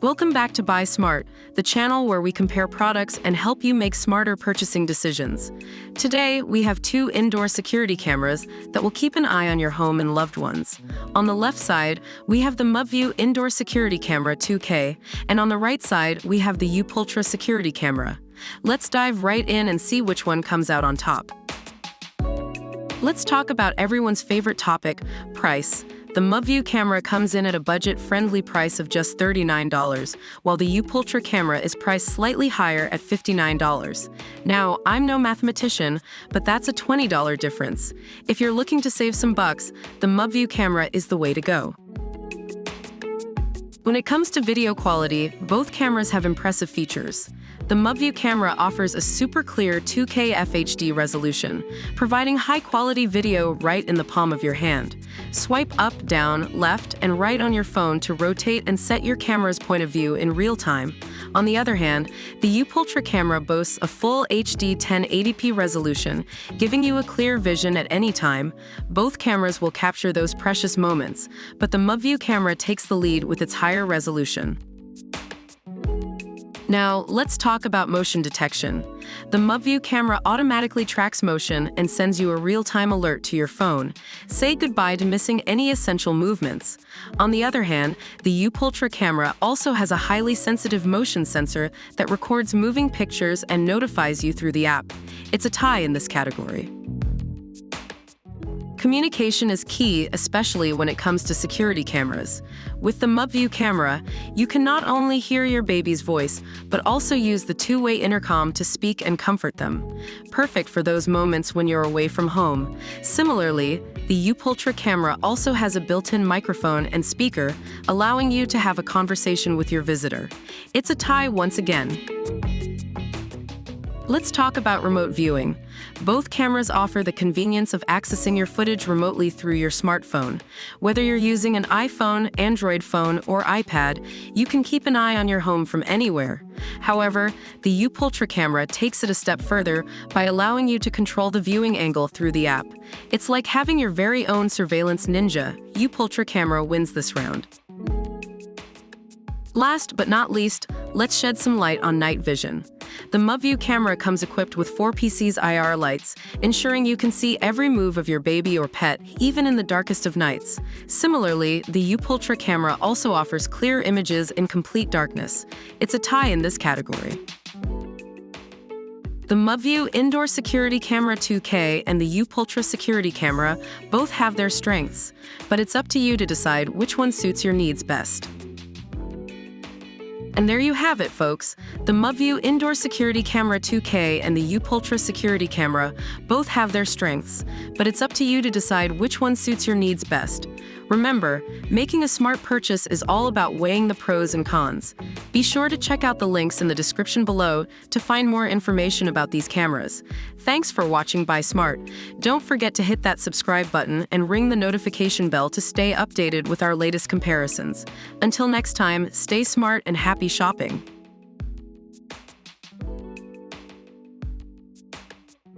Welcome back to Buy Smart, the channel where we compare products and help you make smarter purchasing decisions. Today, we have two indoor security cameras that will keep an eye on your home and loved ones. On the left side, we have the UPULTRA Indoor Security Camera 2K, and on the right side, we have the UPULTRA Security Camera. Let's dive right in and see which one comes out on top. Let's talk about everyone's favorite topic, price. The UPULTRA camera comes in at a budget-friendly price of just $39, while the UPULTRA camera is priced slightly higher at $59. Now, I'm no mathematician, but that's a $20 difference. If you're looking to save some bucks, the UPULTRA camera is the way to go. When it comes to video quality, both cameras have impressive features. The UPULTRA camera offers a super clear 2K FHD resolution, providing high-quality video right in the palm of your hand. Swipe up, down, left, and right on your phone to rotate and set your camera's point of view in real time. On the other hand, the UPULTRA camera boasts a full HD 1080p resolution, giving you a clear vision at any time. Both cameras will capture those precious moments, but the UPULTRA camera takes the lead with its higher resolution. Now, let's talk about motion detection. The UPULTRA camera automatically tracks motion and sends you a real-time alert to your phone. Say goodbye to missing any essential movements. On the other hand, the UPULTRA camera also has a highly sensitive motion sensor that records moving pictures and notifies you through the app. It's a tie in this category. Communication is key, especially when it comes to security cameras. With the UPULTRA camera, you can not only hear your baby's voice, but also use the two-way intercom to speak and comfort them. Perfect for those moments when you're away from home. Similarly, the UPULTRA camera also has a built-in microphone and speaker, allowing you to have a conversation with your visitor. It's a tie once again. Let's talk about remote viewing. Both cameras offer the convenience of accessing your footage remotely through your smartphone. Whether you're using an iPhone, Android phone, or iPad, you can keep an eye on your home from anywhere. However, the UPULTRA camera takes it a step further by allowing you to control the viewing angle through the app. It's like having your very own surveillance ninja. UPULTRA camera wins this round. Last but not least, let's shed some light on night vision. The UPULTRA camera comes equipped with 4 PC's IR lights, ensuring you can see every move of your baby or pet, even in the darkest of nights. Similarly, the UPULTRA camera also offers clear images in complete darkness. It's a tie in this category. The UPULTRA Indoor Security Camera 2K and the UPULTRA Security Camera both have their strengths, but it's up to you to decide which one suits your needs best. And there you have it, folks. The UPULTRA Indoor Security Camera 2K and the UPULTRA Security Camera both have their strengths, but it's up to you to decide which one suits your needs best. Remember, making a smart purchase is all about weighing the pros and cons. Be sure to check out the links in the description below to find more information about these cameras. Thanks for watching Buy Smart. Don't forget to hit that subscribe button and ring the notification bell to stay updated with our latest comparisons. Until next time, stay smart and happy shopping.